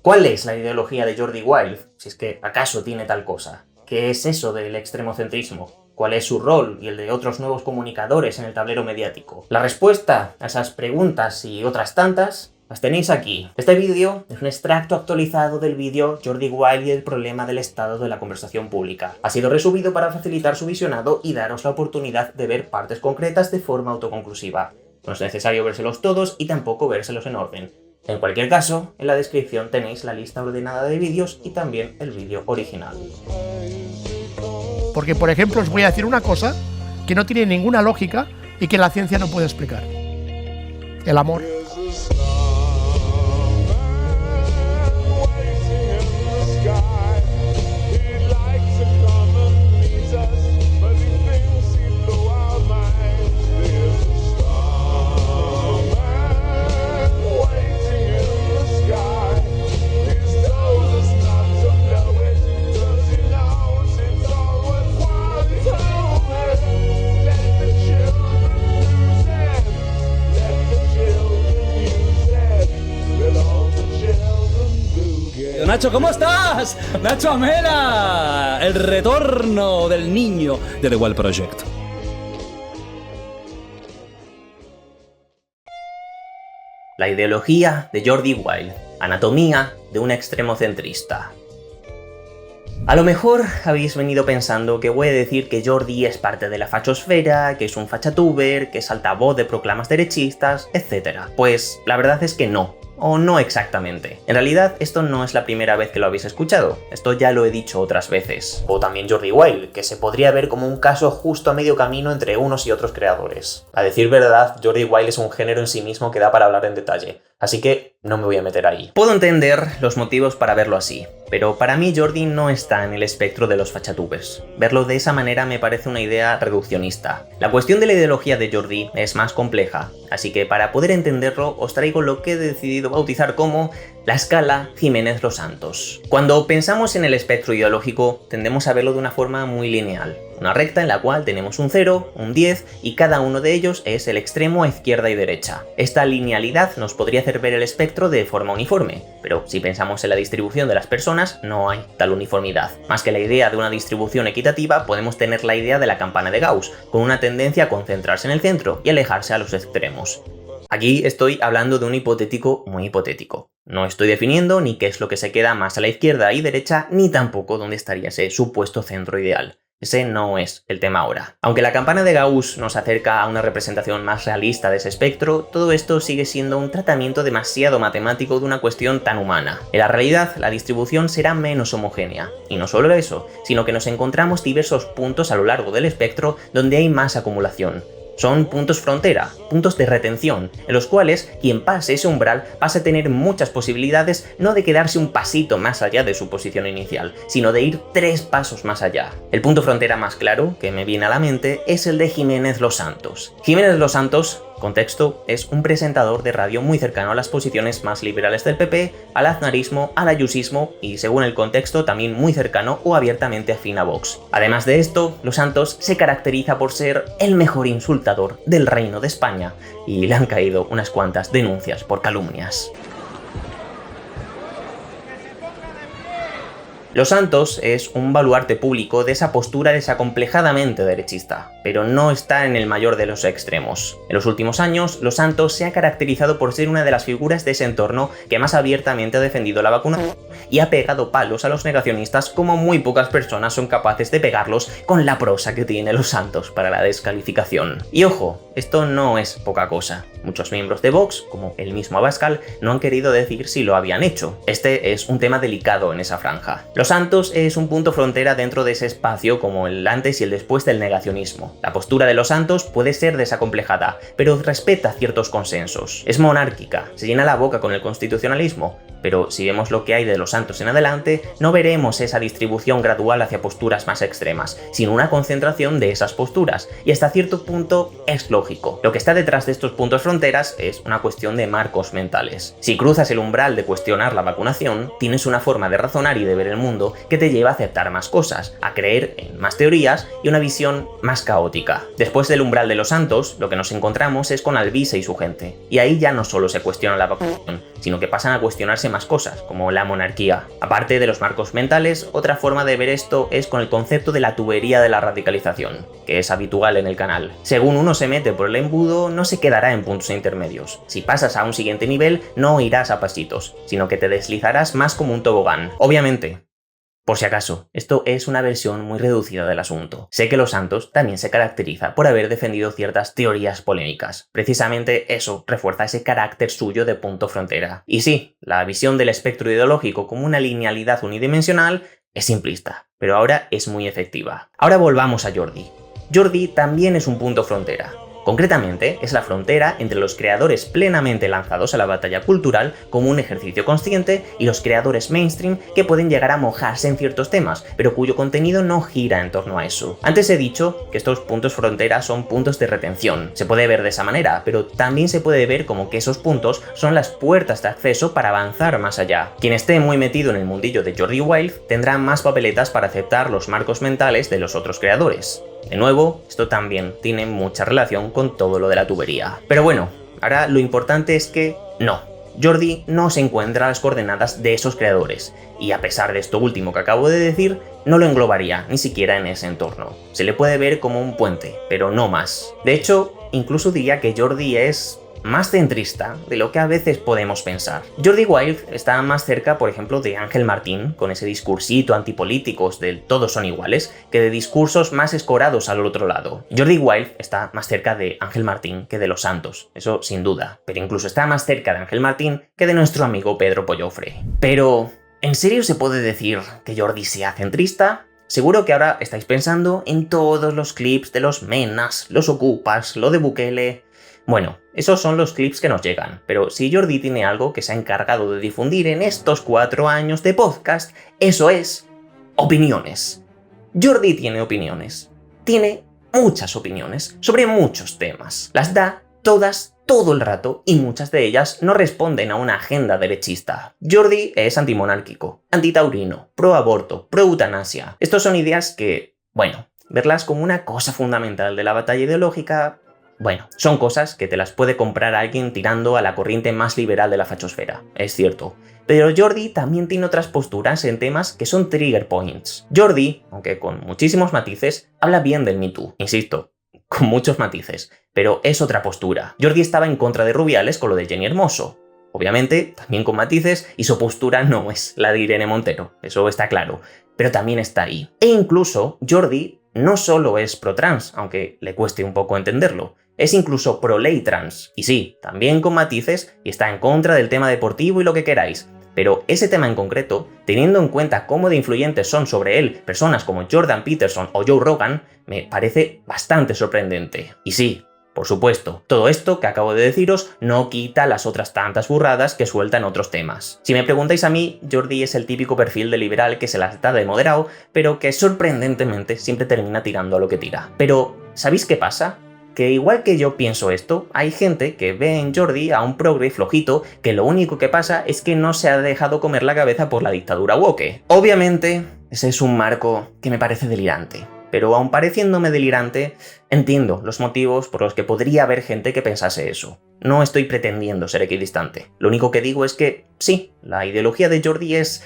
¿Cuál es la ideología de Jordi Wild? Si es que acaso tiene tal cosa. ¿Qué es eso del extremocentrismo? ¿Cuál es su rol y el de otros nuevos comunicadores en el tablero mediático? La respuesta a esas preguntas y otras tantas las tenéis aquí. Este vídeo es un extracto actualizado del vídeo Jordi Wild y el problema del estado de la conversación pública. Ha sido resubido para facilitar su visionado y daros la oportunidad de ver partes concretas de forma autoconclusiva. No es necesario vérselos todos y tampoco vérselos en orden. En cualquier caso, en la descripción tenéis la lista ordenada de vídeos y también el vídeo original. Porque, por ejemplo, os voy a decir una cosa que no tiene ninguna lógica y que la ciencia no puede explicar. El amor. Nacho, ¿cómo estás? Nacho Amela, el retorno del niño de The Wild Project. La ideología de Jordi Wild, anatomía de un extremocentrista. A lo mejor habéis venido pensando que voy a decir que Jordi es parte de la fachosfera, que es un fachatuber, que es altavoz de proclamas derechistas, etc. Pues la verdad es que no. O no exactamente. En realidad, esto no es la primera vez que lo habéis escuchado, esto ya lo he dicho otras veces. O también Jordi Wild, que se podría ver como un caso justo a medio camino entre unos y otros creadores. A decir verdad, Jordi Wild es un género en sí mismo que da para hablar en detalle, así que no me voy a meter ahí. Puedo entender los motivos para verlo así, pero para mí Jordi no está en el espectro de los fachatubers. Verlo de esa manera me parece una idea reduccionista. La cuestión de la ideología de Jordi es más compleja, así que para poder entenderlo os traigo lo que he decidido bautizar como la escala Jiménez Los Santos. Cuando pensamos en el espectro ideológico tendemos a verlo de una forma muy lineal. Una recta en la cual tenemos un 0, un 10 y cada uno de ellos es el extremo a izquierda y derecha. Esta linealidad nos podría hacer ver el espectro de forma uniforme, pero si pensamos en la distribución de las personas no hay tal uniformidad. Más que la idea de una distribución equitativa podemos tener la idea de la campana de Gauss, con una tendencia a concentrarse en el centro y alejarse a los extremos. Aquí estoy hablando de un hipotético muy hipotético. No estoy definiendo ni qué es lo que se queda más a la izquierda y derecha, ni tampoco dónde estaría ese supuesto centro ideal. Ese no es el tema ahora. Aunque la campana de Gauss nos acerca a una representación más realista de ese espectro, todo esto sigue siendo un tratamiento demasiado matemático de una cuestión tan humana. En la realidad, la distribución será menos homogénea. Y no solo eso, sino que nos encontramos diversos puntos a lo largo del espectro donde hay más acumulación. Son puntos frontera, puntos de retención, en los cuales quien pase ese umbral pasa a tener muchas posibilidades no de quedarse un pasito más allá de su posición inicial, sino de ir 3 pasos más allá. El punto frontera más claro que me viene a la mente es el de Jiménez Los Santos. Jiménez Los Santos, contexto, es un presentador de radio muy cercano a las posiciones más liberales del PP, al aznarismo, al ayusismo y, según el contexto, también muy cercano o abiertamente afín a Vox. Además de esto, Los Santos se caracteriza por ser el mejor insultador del Reino de España y le han caído unas cuantas denuncias por calumnias. Los Santos es un baluarte público de esa postura desacomplejadamente derechista, pero no está en el mayor de los extremos. En los últimos años, Los Santos se ha caracterizado por ser una de las figuras de ese entorno que más abiertamente ha defendido la vacuna y ha pegado palos a los negacionistas como muy pocas personas son capaces de pegarlos con la prosa que tiene Los Santos para la descalificación. Y ojo, esto no es poca cosa. Muchos miembros de Vox, como el mismo Abascal, no han querido decir si lo habían hecho. Este es un tema delicado en esa franja. Los Santos es un punto frontera dentro de ese espacio como el antes y el después del negacionismo. La postura de Los Santos puede ser desacomplejada, pero respeta ciertos consensos. Es monárquica, se llena la boca con el constitucionalismo, pero si vemos lo que hay de los los Santos en adelante, no veremos esa distribución gradual hacia posturas más extremas, sino una concentración de esas posturas, y hasta cierto punto es lógico. Lo que está detrás de estos puntos fronteras es una cuestión de marcos mentales. Si cruzas el umbral de cuestionar la vacunación, tienes una forma de razonar y de ver el mundo que te lleva a aceptar más cosas, a creer en más teorías y una visión más caótica. Después del umbral de los Santos, lo que nos encontramos es con Alvise y su gente, y ahí ya no solo se cuestiona la vacunación, sino que pasan a cuestionarse más cosas, como la monarquía. Aparte de los marcos mentales, otra forma de ver esto es con el concepto de la tubería de la radicalización, que es habitual en el canal. Según uno se mete por el embudo, no se quedará en puntos intermedios. Si pasas a un siguiente nivel, no irás a pasitos, sino que te deslizarás más como un tobogán. Obviamente, por si acaso, esto es una versión muy reducida del asunto. Sé que Los Santos también se caracteriza por haber defendido ciertas teorías polémicas. Precisamente eso refuerza ese carácter suyo de punto frontera. Y sí, la visión del espectro ideológico como una linealidad unidimensional es simplista, pero ahora es muy efectiva. Ahora volvamos a Jordi. Jordi también es un punto frontera. Concretamente, es la frontera entre los creadores plenamente lanzados a la batalla cultural como un ejercicio consciente y los creadores mainstream que pueden llegar a mojarse en ciertos temas, pero cuyo contenido no gira en torno a eso. Antes he dicho que estos puntos frontera son puntos de retención. Se puede ver de esa manera, pero también se puede ver como que esos puntos son las puertas de acceso para avanzar más allá. Quien esté muy metido en el mundillo de Jordi Wild tendrá más papeletas para aceptar los marcos mentales de los otros creadores. De nuevo, esto también tiene mucha relación con todo lo de la tubería. Pero bueno, ahora lo importante es que no. Jordi no se encuentra a las coordenadas de esos creadores, y a pesar de esto último que acabo de decir, no lo englobaría ni siquiera en ese entorno. Se le puede ver como un puente, pero no más. De hecho, incluso diría que Jordi es más centrista de lo que a veces podemos pensar. Jordi Wild está más cerca, por ejemplo, de Ángel Martín, con ese discursito antipolíticos del todos son iguales, que de discursos más escorados al otro lado. Jordi Wild está más cerca de Ángel Martín que de Los Santos, eso sin duda, pero incluso está más cerca de Ángel Martín que de nuestro amigo Pedro Pollofre. Pero, ¿en serio se puede decir que Jordi sea centrista? Seguro que ahora estáis pensando en todos los clips de los Menas, los Ocupas, lo de Bukele. Bueno, esos son los clips que nos llegan, pero si Jordi tiene algo que se ha encargado de difundir en estos 4 años de podcast, eso es opiniones. Jordi tiene opiniones. Tiene muchas opiniones sobre muchos temas. Las da todas, todo el rato, y muchas de ellas no responden a una agenda derechista. Jordi es antimonárquico, antitaurino, pro aborto, pro eutanasia. Estos son ideas que, bueno, verlas como una cosa fundamental de la batalla ideológica, bueno, son cosas que te las puede comprar alguien tirando a la corriente más liberal de la fachosfera, es cierto. Pero Jordi también tiene otras posturas en temas que son trigger points. Jordi, aunque con muchísimos matices, habla bien del Me Too, insisto, con muchos matices, pero es otra postura. Jordi estaba en contra de Rubiales con lo de Jenny Hermoso. Obviamente, también con matices, y su postura no es la de Irene Montero, eso está claro, pero también está ahí. E incluso, Jordi no solo es pro-trans, aunque le cueste un poco entenderlo, es incluso pro-ley trans, y sí, también con matices, y está en contra del tema deportivo y lo que queráis. Pero ese tema en concreto, teniendo en cuenta cómo de influyentes son sobre él personas como Jordan Peterson o Joe Rogan, me parece bastante sorprendente. Y sí, por supuesto, todo esto que acabo de deciros no quita las otras tantas burradas que sueltan otros temas. Si me preguntáis a mí, Jordi es el típico perfil de liberal que se las da de moderado, pero que sorprendentemente siempre termina tirando a lo que tira. Pero, ¿sabéis qué pasa? Que igual que yo pienso esto, hay gente que ve en Jordi a un progre flojito que lo único que pasa es que no se ha dejado comer la cabeza por la dictadura woke. Obviamente, ese es un marco que me parece delirante. Pero aun pareciéndome delirante, entiendo los motivos por los que podría haber gente que pensase eso. No estoy pretendiendo ser equidistante. Lo único que digo es que, sí, la ideología de Jordi es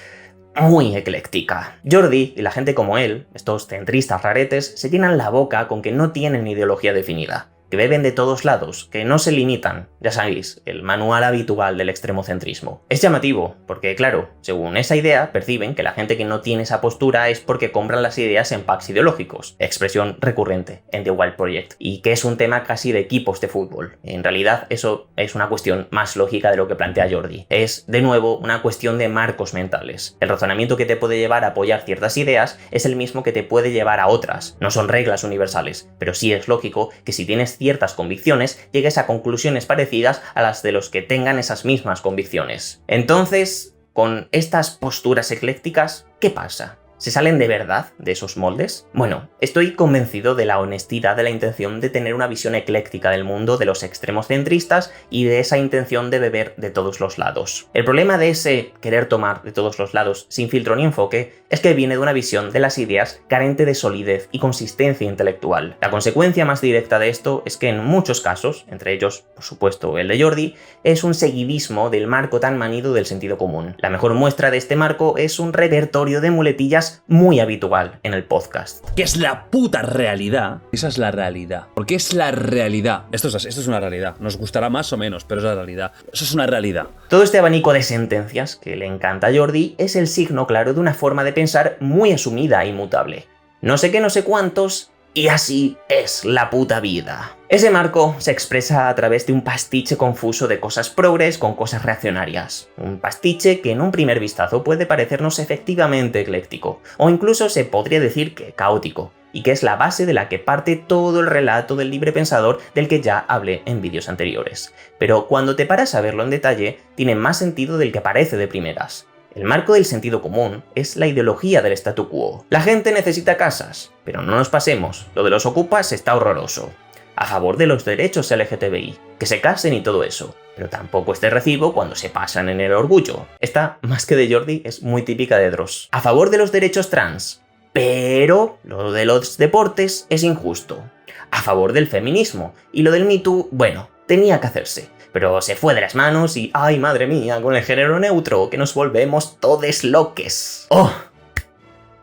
muy ecléctica. Jordi y la gente como él, estos centristas raretes, se llenan la boca con que no tienen ideología definida, que beben de todos lados, que no se limitan, ya sabéis, el manual habitual del extremocentrismo. Es llamativo, porque claro, según esa idea, perciben que la gente que no tiene esa postura es porque compran las ideas en packs ideológicos, expresión recurrente en The Wild Project, y que es un tema casi de equipos de fútbol. En realidad, eso es una cuestión más lógica de lo que plantea Jordi. Es, de nuevo, una cuestión de marcos mentales. El razonamiento que te puede llevar a apoyar ciertas ideas es el mismo que te puede llevar a otras. No son reglas universales, pero sí es lógico que si tienes ciertas convicciones, llegues a conclusiones parecidas a las de los que tengan esas mismas convicciones. Entonces, con estas posturas eclécticas, ¿qué pasa? ¿Se salen de verdad de esos moldes? Bueno, estoy convencido de la honestidad de la intención de tener una visión ecléctica del mundo de los extremos centristas y de esa intención de beber de todos los lados. El problema de ese querer tomar de todos los lados sin filtro ni enfoque es que viene de una visión de las ideas carente de solidez y consistencia intelectual. La consecuencia más directa de esto es que en muchos casos, entre ellos, por supuesto, el de Jordi, es un seguidismo del marco tan manido del sentido común. La mejor muestra de este marco es un repertorio de muletillas muy habitual en el podcast. Que es la puta realidad. Esa es la realidad. Porque es la realidad. Esto es una realidad. Nos gustará más o menos, pero es la realidad. Eso es una realidad. Todo este abanico de sentencias que le encanta a Jordi es el signo claro de una forma de pensar muy asumida e inmutable. No sé qué, no sé cuántos, y así es la puta vida. Ese marco se expresa a través de un pastiche confuso de cosas progres con cosas reaccionarias. Un pastiche que en un primer vistazo puede parecernos efectivamente ecléctico, o incluso se podría decir que caótico, y que es la base de la que parte todo el relato del libre pensador del que ya hablé en vídeos anteriores. Pero cuando te paras a verlo en detalle, tiene más sentido del que parece de primeras. El marco del sentido común es la ideología del statu quo. La gente necesita casas, pero no nos pasemos, lo de los ocupas está horroroso. A favor de los derechos LGTBI, que se casen y todo eso, pero tampoco es de recibo cuando se pasan en el orgullo. Esta, más que de Jordi, es muy típica de Dross. A favor de los derechos trans, pero lo de los deportes es injusto. A favor del feminismo, y lo del Me Too, bueno, tenía que hacerse. Pero se fue de las manos y ¡ay, madre mía! Con el género neutro, que nos volvemos todes loques. ¡Oh!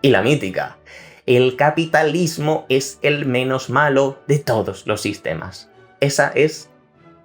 Y la mítica. El capitalismo es el menos malo de todos los sistemas. Esa es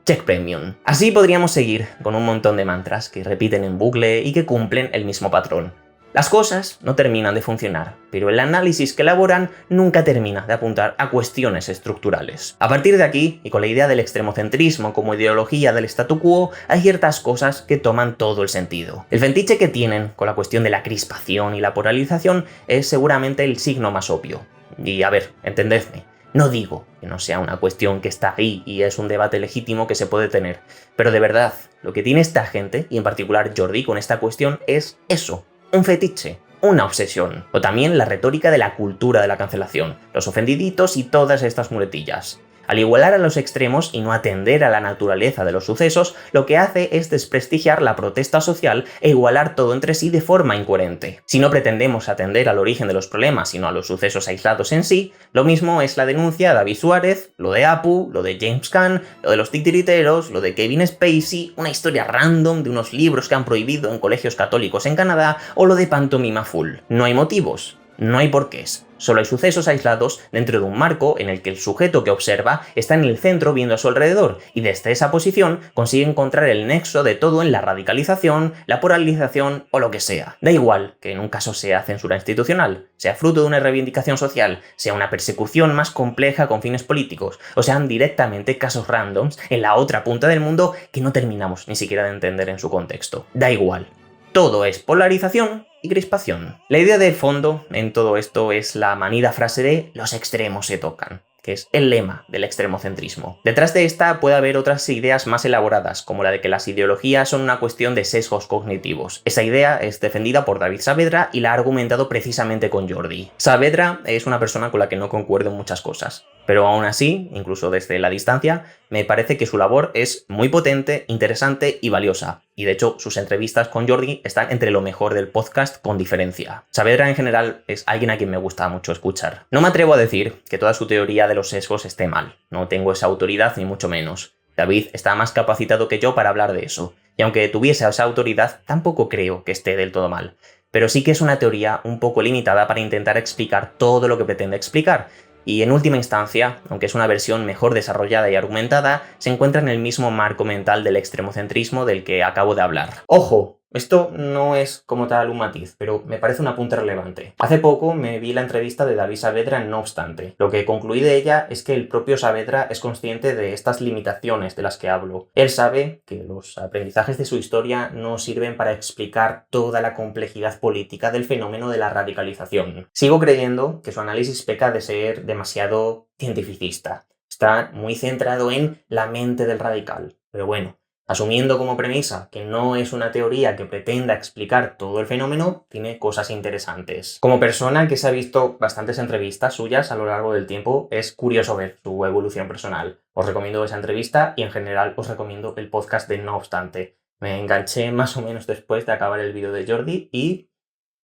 Check Premium. Así podríamos seguir con un montón de mantras que repiten en bucle y que cumplen el mismo patrón. Las cosas no terminan de funcionar, pero el análisis que elaboran nunca termina de apuntar a cuestiones estructurales. A partir de aquí, y con la idea del extremocentrismo como ideología del statu quo, hay ciertas cosas que toman todo el sentido. El fetiche que tienen con la cuestión de la crispación y la polarización es seguramente el signo más obvio. Y a ver, entendedme. No digo que no sea una cuestión que está ahí y es un debate legítimo que se puede tener, pero de verdad, lo que tiene esta gente, y en particular Jordi con esta cuestión, es eso. Un fetiche, una obsesión, o también la retórica de la cultura de la cancelación, los ofendiditos y todas estas muletillas. Al igualar a los extremos y no atender a la naturaleza de los sucesos, lo que hace es desprestigiar la protesta social e igualar todo entre sí de forma incoherente. Si no pretendemos atender al origen de los problemas, sino a los sucesos aislados en sí, lo mismo es la denuncia de David Suárez, lo de Apu, lo de James Caan, lo de los titiriteros, lo de Kevin Spacey, una historia random de unos libros que han prohibido en colegios católicos en Canadá, o lo de Pantomima Full. No hay motivos. No hay porqués, solo hay sucesos aislados dentro de un marco en el que el sujeto que observa está en el centro viendo a su alrededor y desde esa posición consigue encontrar el nexo de todo en la radicalización, la polarización o lo que sea. Da igual que en un caso sea censura institucional, sea fruto de una reivindicación social, sea una persecución más compleja con fines políticos o sean directamente casos randoms en la otra punta del mundo que no terminamos ni siquiera de entender en su contexto. Da igual. Todo es polarización y crispación. La idea de fondo en todo esto es la manida frase de los extremos se tocan, que es el lema del extremocentrismo. Detrás de esta puede haber otras ideas más elaboradas, como la de que las ideologías son una cuestión de sesgos cognitivos. Esa idea es defendida por David Saavedra y la ha argumentado precisamente con Jordi. Saavedra es una persona con la que no concuerdo en muchas cosas, pero aún así, incluso desde la distancia, me parece que su labor es muy potente, interesante y valiosa. Y de hecho, sus entrevistas con Jordi están entre lo mejor del podcast con diferencia. Saavedra en general es alguien a quien me gusta mucho escuchar. No me atrevo a decir que toda su teoría de los sesgos esté mal. No tengo esa autoridad ni mucho menos. David está más capacitado que yo para hablar de eso. Y aunque tuviese esa autoridad, tampoco creo que esté del todo mal. Pero sí que es una teoría un poco limitada para intentar explicar todo lo que pretende explicar. Y en última instancia, aunque es una versión mejor desarrollada y argumentada, se encuentra en el mismo marco mental del extremocentrismo del que acabo de hablar. ¡Ojo! Esto no es como tal un matiz, pero me parece un apunte relevante. Hace poco me vi la entrevista de David Saavedra en No Obstante. Lo que concluí de ella es que el propio Saavedra es consciente de estas limitaciones de las que hablo. Él sabe que los aprendizajes de su historia no sirven para explicar toda la complejidad política del fenómeno de la radicalización. Sigo creyendo que su análisis peca de ser demasiado cientificista. Está muy centrado en la mente del radical. Pero bueno, Asumiendo como premisa que no es una teoría que pretenda explicar todo el fenómeno, tiene cosas interesantes. Como persona que se ha visto bastantes entrevistas suyas a lo largo del tiempo, es curioso ver su evolución personal. Os recomiendo esa entrevista y en general os recomiendo el podcast de No Obstante. Me enganché más o menos después de acabar el vídeo de Jordi y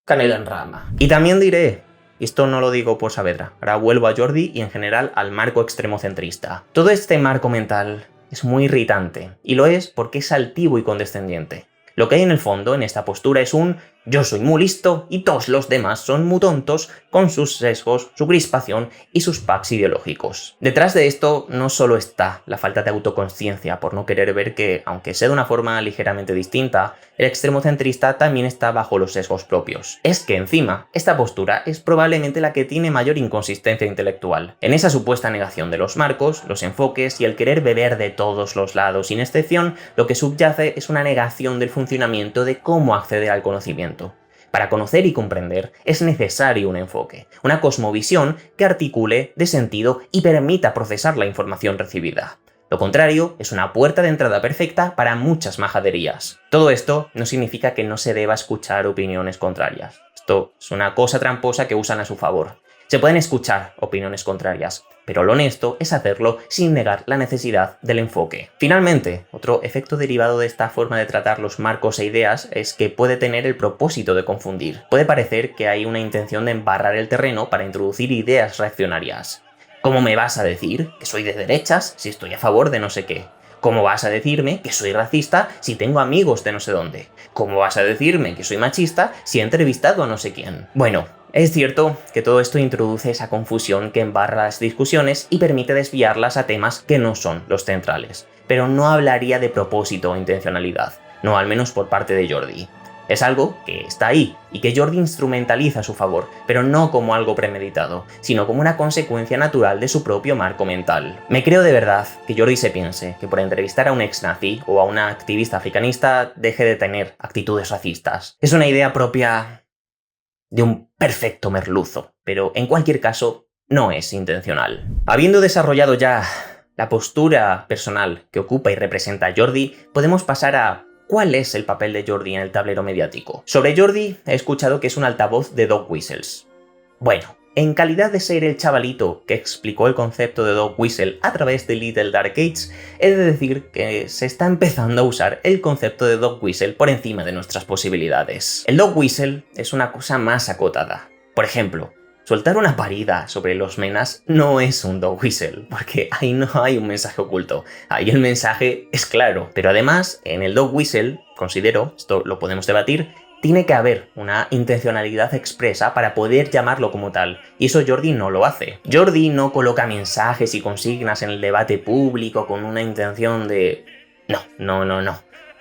canela en rama. Y también diré, esto no lo digo por Saavedra, ahora vuelvo a Jordi y en general al marco extremocentrista. Todo este marco mental es muy irritante, y lo es porque es altivo y condescendiente. Lo que hay en el fondo, en esta postura, es un yo soy muy listo y todos los demás son muy tontos, con sus sesgos, su crispación y sus packs ideológicos. Detrás de esto no solo está la falta de autoconsciencia por no querer ver que, aunque sea de una forma ligeramente distinta, el extremocentrista también está bajo los sesgos propios. Es que encima, esta postura es probablemente la que tiene mayor inconsistencia intelectual. En esa supuesta negación de los marcos, los enfoques y el querer beber de todos los lados sin excepción, lo que subyace es una negación del funcionamiento de cómo acceder al conocimiento. Para conocer y comprender es necesario un enfoque, una cosmovisión que articule, dé sentido y permita procesar la información recibida. Lo contrario es una puerta de entrada perfecta para muchas majaderías. Todo esto no significa que no se deba escuchar opiniones contrarias. Esto es una cosa tramposa que usan a su favor. Se pueden escuchar opiniones contrarias, pero lo honesto es hacerlo sin negar la necesidad del enfoque. Finalmente, otro efecto derivado de esta forma de tratar los marcos e ideas es que puede tener el propósito de confundir. Puede parecer que hay una intención de embarrar el terreno para introducir ideas reaccionarias. ¿Cómo me vas a decir que soy de derechas si estoy a favor de no sé qué? ¿Cómo vas a decirme que soy racista si tengo amigos de no sé dónde? ¿Cómo vas a decirme que soy machista si he entrevistado a no sé quién? Bueno, es cierto que todo esto introduce esa confusión que embarra las discusiones y permite desviarlas a temas que no son los centrales, pero no hablaría de propósito o intencionalidad, no al menos por parte de Jordi. Es algo que está ahí y que Jordi instrumentaliza a su favor, pero no como algo premeditado, sino como una consecuencia natural de su propio marco mental. Me creo de verdad que Jordi se piense que por entrevistar a un ex-nazi o a una activista africanista deje de tener actitudes racistas. Es una idea propia de un perfecto merluzo, pero en cualquier caso no es intencional. Habiendo desarrollado ya la postura personal que ocupa y representa Jordi, podemos pasar a ¿cuál es el papel de Jordi en el tablero mediático? Sobre Jordi he escuchado que es un altavoz de dog whistles. Bueno, en calidad de ser el chavalito que explicó el concepto de dog whistle a través de Little Dark Age, he de decir que se está empezando a usar el concepto de dog whistle por encima de nuestras posibilidades. El dog whistle es una cosa más acotada. Por ejemplo, soltar una parida sobre los menas no es un dog whistle, porque ahí no hay un mensaje oculto, ahí el mensaje es claro. Pero además, en el dog whistle, considero, esto lo podemos debatir, tiene que haber una intencionalidad expresa para poder llamarlo como tal, y eso Jordi no lo hace. Jordi no coloca mensajes y consignas en el debate público con una intención de... No.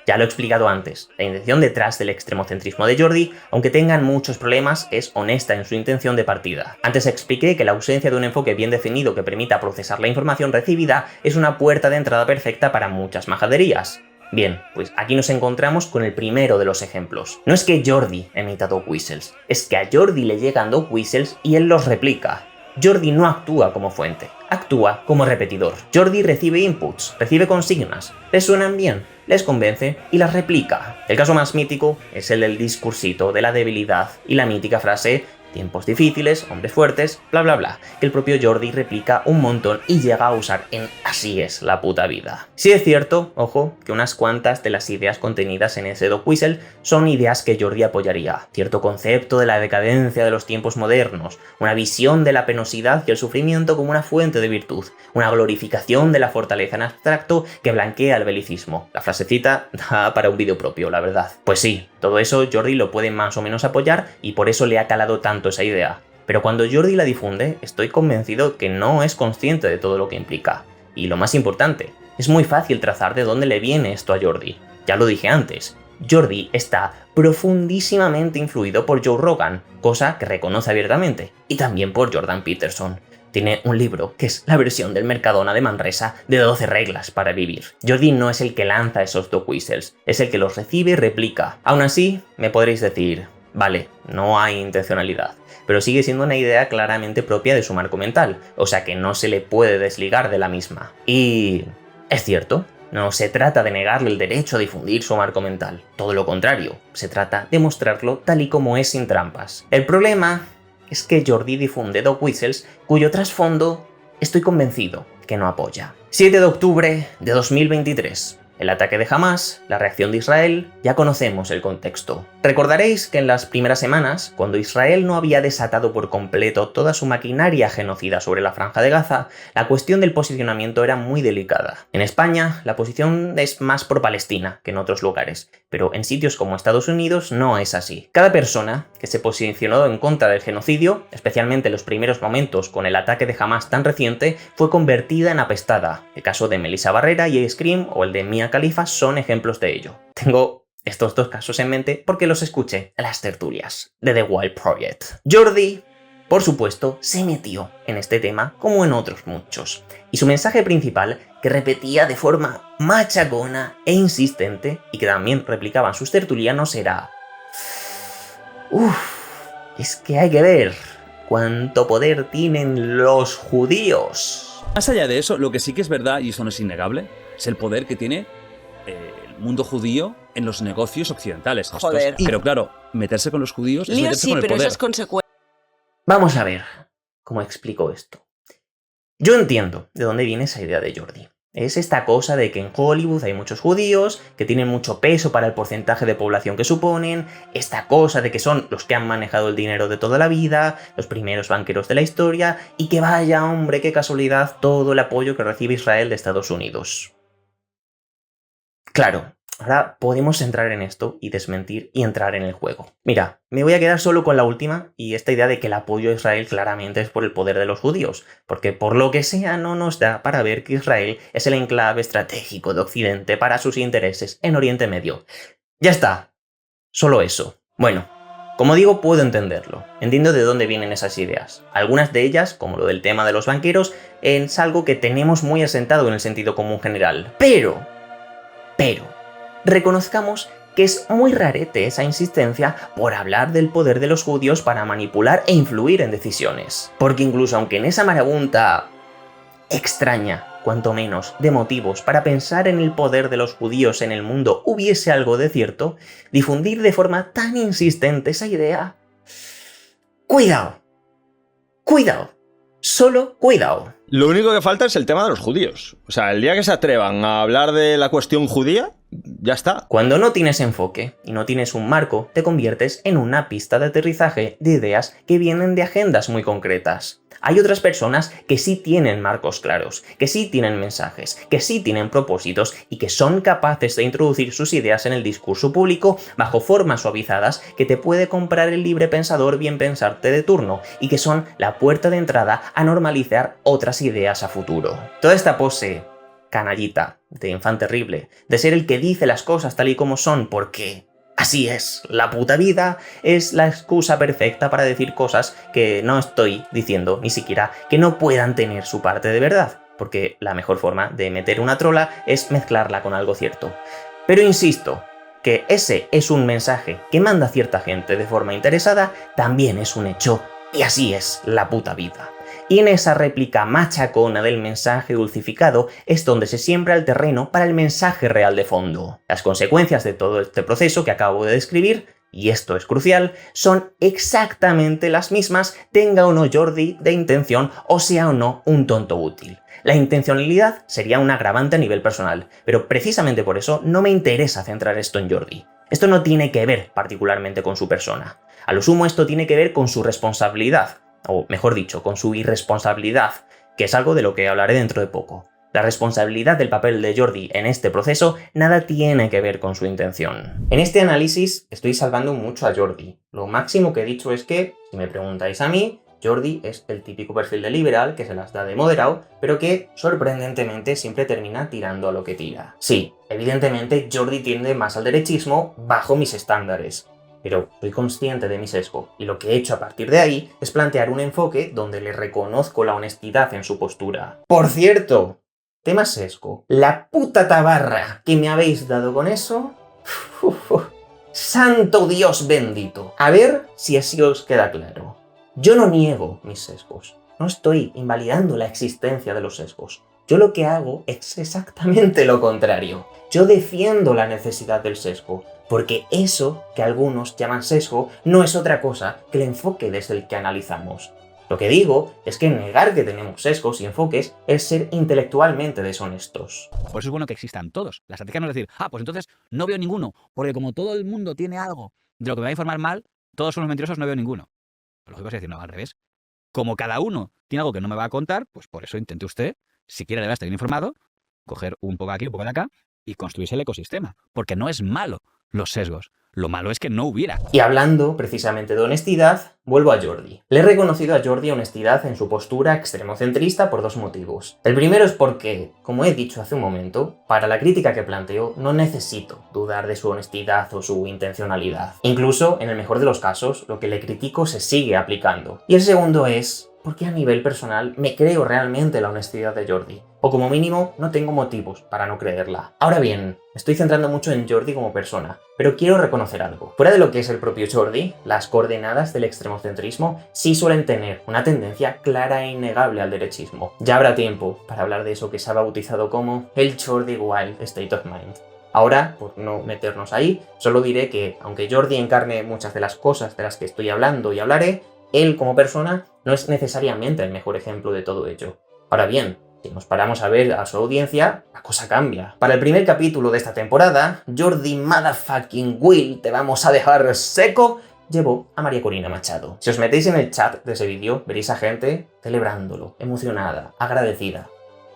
Ya lo he explicado antes, la intención detrás del extremocentrismo de Jordi, aunque tengan muchos problemas, es honesta en su intención de partida. Antes expliqué que la ausencia de un enfoque bien definido que permita procesar la información recibida es una puerta de entrada perfecta para muchas majaderías. Bien, pues aquí nos encontramos con el primero de los ejemplos. No es que Jordi emita dog whistles, es que a Jordi le llegan dog whistles y él los replica. Jordi no actúa como fuente, actúa como repetidor. Jordi recibe inputs, recibe consignas, les suenan bien, les convence y las replica. El caso más mítico es el del discursito de la debilidad y la mítica frase tiempos difíciles, hombres fuertes, bla bla bla, que el propio Jordi replica un montón y llega a usar en Así es la puta vida. Sí es cierto, ojo, que unas cuantas de las ideas contenidas en ese dog whistle son ideas que Jordi apoyaría. Cierto concepto de la decadencia de los tiempos modernos, una visión de la penosidad y el sufrimiento como una fuente de virtud, una glorificación de la fortaleza en abstracto que blanquea el belicismo. La frasecita da para un vídeo propio, la verdad. Pues sí, todo eso Jordi lo puede más o menos apoyar y por eso le ha calado tanto esa idea. Pero cuando Jordi la difunde, estoy convencido que no es consciente de todo lo que implica. Y lo más importante, es muy fácil trazar de dónde le viene esto a Jordi. Ya lo dije antes, Jordi está profundísimamente influido por Joe Rogan, cosa que reconoce abiertamente, y también por Jordan Peterson. Tiene un libro que es la versión del Mercadona de Manresa de 12 reglas para vivir. Jordi no es el que lanza esos dog whistles, es el que los recibe y replica. Aún así, me podréis decir, vale, no hay intencionalidad, pero sigue siendo una idea claramente propia de su marco mental, o sea que no se le puede desligar de la misma. Y... es cierto, No se trata de negarle el derecho a difundir su marco mental, todo lo contrario, se trata de mostrarlo tal y como es sin trampas. El problema es que Jordi difunde dog whistles cuyo trasfondo estoy convencido que no apoya. 7 de octubre de 2023. El ataque de Hamás, la reacción de Israel, ya conocemos el contexto. Recordaréis que en las primeras semanas, cuando Israel no había desatado por completo toda su maquinaria genocida sobre la Franja de Gaza, la cuestión del posicionamiento era muy delicada. En España, la posición es más pro-Palestina que en otros lugares, pero en sitios como Estados Unidos no es así. Cada persona que se posicionó en contra del genocidio, especialmente en los primeros momentos con el ataque de Hamás tan reciente, fue convertida en apestada. El caso de Melissa Barrera y Scream o el de Mia Khalifa son ejemplos de ello. Tengo estos dos casos en mente porque los escuché en las tertulias de The Wild Project. Jordi, por supuesto, se metió en este tema como en otros muchos. Y su mensaje principal, que repetía de forma machacona e insistente, y que también replicaban sus tertulianos, era: es que hay que ver cuánto poder tienen los judíos. Más allá de eso, lo que sí que es verdad, y eso no es innegable, es el poder que tiene el mundo judío en los negocios occidentales. Joder. Pero claro, meterse con los judíos es Mira, meterse sí, con el pero poder. eso es consecuencia. Vamos a ver cómo explico esto. Yo entiendo de dónde viene esa idea de Jordi. Es esta cosa de que en Hollywood hay muchos judíos, que tienen mucho peso para el porcentaje de población que suponen, esta cosa de que son los que han manejado el dinero de toda la vida, los primeros banqueros de la historia, y que vaya, hombre, qué casualidad todo el apoyo que recibe Israel de Estados Unidos. Claro, ahora podemos entrar en esto y desmentir y entrar en el juego. Mira, me voy a quedar solo con la última y esta idea de que el apoyo a Israel claramente es por el poder de los judíos, porque por lo que sea no nos da para ver que Israel es el enclave estratégico de Occidente para sus intereses en Oriente Medio. Ya está, solo eso. Bueno, como digo, puedo entenderlo. Entiendo de dónde vienen esas ideas. Algunas de ellas, como lo del tema de los banqueros, es algo que tenemos muy asentado en el sentido común general. Pero, reconozcamos que es muy rarete esa insistencia por hablar del poder de los judíos para manipular e influir en decisiones. Porque incluso aunque en esa marabunta extraña, cuanto menos, de motivos para pensar en el poder de los judíos en el mundo hubiese algo de cierto, difundir de forma tan insistente esa idea... ¡Cuidado! ¡Cuidado! Solo cuidado. Lo único que falta es el tema de los judíos. O sea, el día que se atrevan a hablar de la cuestión judía, ya está. Cuando no tienes enfoque y no tienes un marco, te conviertes en una pista de aterrizaje de ideas que vienen de agendas muy concretas. Hay otras personas que sí tienen marcos claros, que sí tienen mensajes, que sí tienen propósitos y que son capaces de introducir sus ideas en el discurso público bajo formas suavizadas que te puede comprar el libre pensador bien pensarte de turno y que son la puerta de entrada a normalizar otras ideas a futuro. Toda esta pose canallita de infante terrible, de ser el que dice las cosas tal y como son porque... así es, la puta vida es la excusa perfecta para decir cosas que no estoy diciendo ni siquiera que no puedan tener su parte de verdad, porque la mejor forma de meter una trola es mezclarla con algo cierto. Pero insisto, que ese es un mensaje que manda cierta gente de forma interesada, también es un hecho, y así es la puta vida. Y en esa réplica machacona del mensaje dulcificado es donde se siembra el terreno para el mensaje real de fondo. Las consecuencias de todo este proceso que acabo de describir, y esto es crucial, son exactamente las mismas, tenga o no Jordi de intención o sea o no un tonto útil. La intencionalidad sería un agravante a nivel personal, pero precisamente por eso no me interesa centrar esto en Jordi. Esto no tiene que ver particularmente con su persona. A lo sumo esto tiene que ver con su responsabilidad, o mejor dicho, con su irresponsabilidad, que es algo de lo que hablaré dentro de poco. La responsabilidad del papel de Jordi en este proceso nada tiene que ver con su intención. En este análisis estoy salvando mucho a Jordi. Lo máximo que he dicho es que, si me preguntáis a mí, Jordi es el típico perfil de liberal que se las da de moderado, pero que, sorprendentemente, siempre termina tirando a lo que tira. Sí, evidentemente Jordi tiende más al derechismo bajo mis estándares, pero soy consciente de mi sesgo, y lo que he hecho a partir de ahí es plantear un enfoque donde le reconozco la honestidad en su postura. Por cierto, tema sesgo. La puta tabarra que me habéis dado con eso... ¡Santo Dios bendito! A ver si así os queda claro. Yo no niego mis sesgos. No estoy invalidando la existencia de los sesgos. Yo lo que hago es exactamente lo contrario. Yo defiendo la necesidad del sesgo, porque eso que algunos llaman sesgo no es otra cosa que el enfoque desde el que analizamos. Lo que digo es que negar que tenemos sesgos y enfoques es ser intelectualmente deshonestos. Por eso es bueno que existan todos. La estrategia no es decir, pues entonces no veo ninguno, porque como todo el mundo tiene algo de lo que me va a informar mal, todos son los mentirosos, no veo ninguno. Lo lógico es decir, no, al revés. Como cada uno tiene algo que no me va a contar, pues por eso intente usted, si quiere de verdad estar bien informado, coger un poco de aquí, un poco de acá y construirse el ecosistema. Porque no es malo los sesgos. Lo malo es que no hubiera. Y hablando precisamente de honestidad, vuelvo a Jordi. Le he reconocido a Jordi honestidad en su postura extremocentrista por dos motivos. El primero es porque, como he dicho hace un momento, para la crítica que planteo no necesito dudar de su honestidad o su intencionalidad. Incluso, en el mejor de los casos, lo que le critico se sigue aplicando. Y el segundo es porque a nivel personal me creo realmente la honestidad de Jordi. O como mínimo, no tengo motivos para no creerla. Ahora bien, me estoy centrando mucho en Jordi como persona, pero quiero reconocer algo. Fuera de lo que es el propio Jordi, las coordenadas del extremocentrismo sí suelen tener una tendencia clara e innegable al derechismo. Ya habrá tiempo para hablar de eso que se ha bautizado como el Jordi Wild State of Mind. Ahora, por no meternos ahí, solo diré que, aunque Jordi encarne muchas de las cosas de las que estoy hablando y hablaré, él como persona no es necesariamente el mejor ejemplo de todo ello. Ahora bien, si nos paramos a ver a su audiencia, la cosa cambia. Para el primer capítulo de esta temporada, Jordi Motherfucking Will te vamos a dejar seco, llevó a María Corina Machado. Si os metéis en el chat de ese vídeo, veréis a gente celebrándolo, emocionada, agradecida.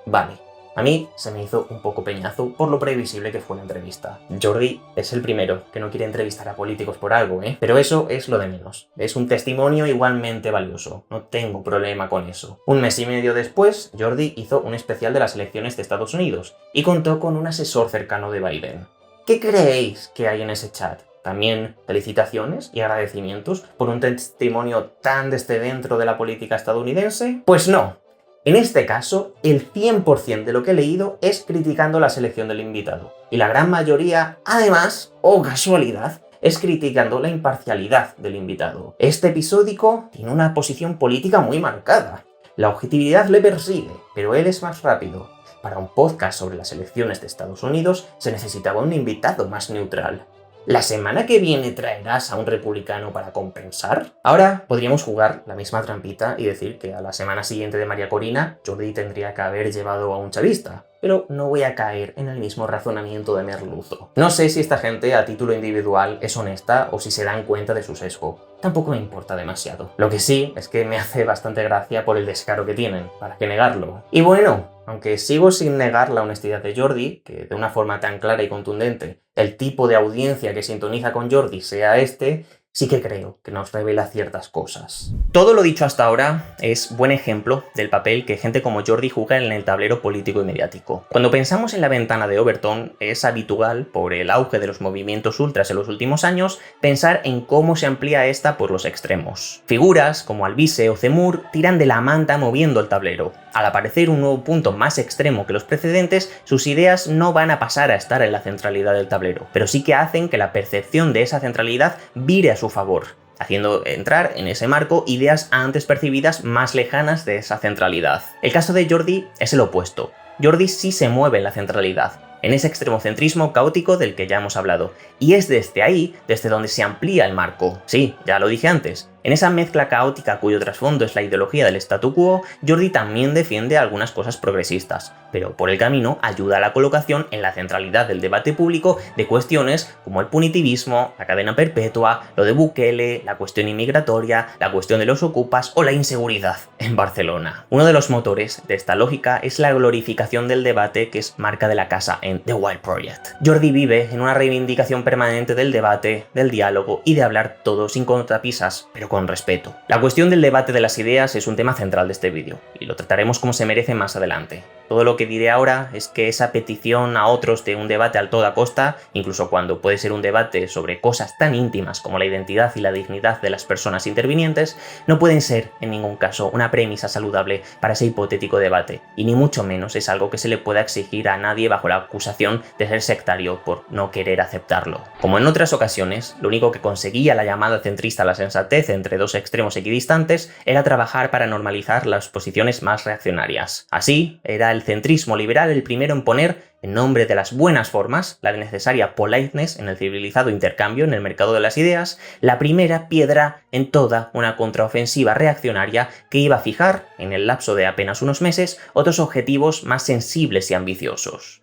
Vale. A mí se me hizo un poco peñazo por lo previsible que fue la entrevista. Jordi es el primero que no quiere entrevistar a políticos por algo, pero eso es lo de menos. Es un testimonio igualmente valioso. No tengo problema con eso. Un mes y medio después, Jordi hizo un especial de las elecciones de Estados Unidos y contó con un asesor cercano de Biden. ¿Qué creéis que hay en ese chat? También felicitaciones y agradecimientos por un testimonio tan desde dentro de la política estadounidense. Pues no. En este caso, el 100% de lo que he leído es criticando la selección del invitado. Y la gran mayoría, además, casualidad, es criticando la imparcialidad del invitado. Este episódico tiene una posición política muy marcada. La objetividad le persigue, pero él es más rápido. Para un podcast sobre las elecciones de Estados Unidos se necesitaba un invitado más neutral. ¿La semana que viene traerás a un republicano para compensar? Ahora podríamos jugar la misma trampita y decir que a la semana siguiente de María Corina, Jordi tendría que haber llevado a un chavista. Pero no voy a caer en el mismo razonamiento de merluzo. No sé si esta gente a título individual es honesta o si se dan cuenta de su sesgo. Tampoco me importa demasiado. Lo que sí es que me hace bastante gracia por el descaro que tienen. ¿Para qué negarlo? Y bueno, aunque sigo sin negar la honestidad de Jordi, que de una forma tan clara y contundente el tipo de audiencia que sintoniza con Jordi sea este, sí que creo que nos revela ciertas cosas. Todo lo dicho hasta ahora es buen ejemplo del papel que gente como Jordi juega en el tablero político y mediático. Cuando pensamos en la ventana de Overton, es habitual, por el auge de los movimientos ultras en los últimos años, pensar en cómo se amplía esta por los extremos. Figuras como Alvise o Zemmour tiran de la manta moviendo el tablero. Al aparecer un nuevo punto más extremo que los precedentes, sus ideas no van a pasar a estar en la centralidad del tablero, pero sí que hacen que la percepción de esa centralidad vire a su favor, haciendo entrar en ese marco ideas antes percibidas más lejanas de esa centralidad. El caso de Jordi es el opuesto. Jordi sí se mueve en la centralidad, en ese extremocentrismo caótico del que ya hemos hablado, y es desde ahí desde donde se amplía el marco. Sí, ya lo dije antes. En esa mezcla caótica cuyo trasfondo es la ideología del statu quo, Jordi también defiende algunas cosas progresistas, pero por el camino ayuda a la colocación en la centralidad del debate público de cuestiones como el punitivismo, la cadena perpetua, lo de Bukele, la cuestión inmigratoria, la cuestión de los ocupas o la inseguridad en Barcelona. Uno de los motores de esta lógica es la glorificación del debate que es marca de la casa en The Wild Project. Jordi vive en una reivindicación permanente del debate, del diálogo y de hablar todo sin cortapisas, pero con respeto. La cuestión del debate de las ideas es un tema central de este vídeo, y lo trataremos como se merece más adelante. Todo lo que diré ahora es que esa petición a otros de un debate a toda costa, incluso cuando puede ser un debate sobre cosas tan íntimas como la identidad y la dignidad de las personas intervinientes, no pueden ser en ningún caso una premisa saludable para ese hipotético debate, y ni mucho menos es algo que se le pueda exigir a nadie bajo la acusación de ser sectario por no querer aceptarlo. Como en otras ocasiones, lo único que conseguía la llamada centrista a la sensatez entre dos extremos equidistantes era trabajar para normalizar las posiciones más reaccionarias. Así, era el centrismo liberal el primero en poner, en nombre de las buenas formas, la necesaria politeness en el civilizado intercambio en el mercado de las ideas, la primera piedra en toda una contraofensiva reaccionaria que iba a fijar, en el lapso de apenas unos meses, otros objetivos más sensibles y ambiciosos.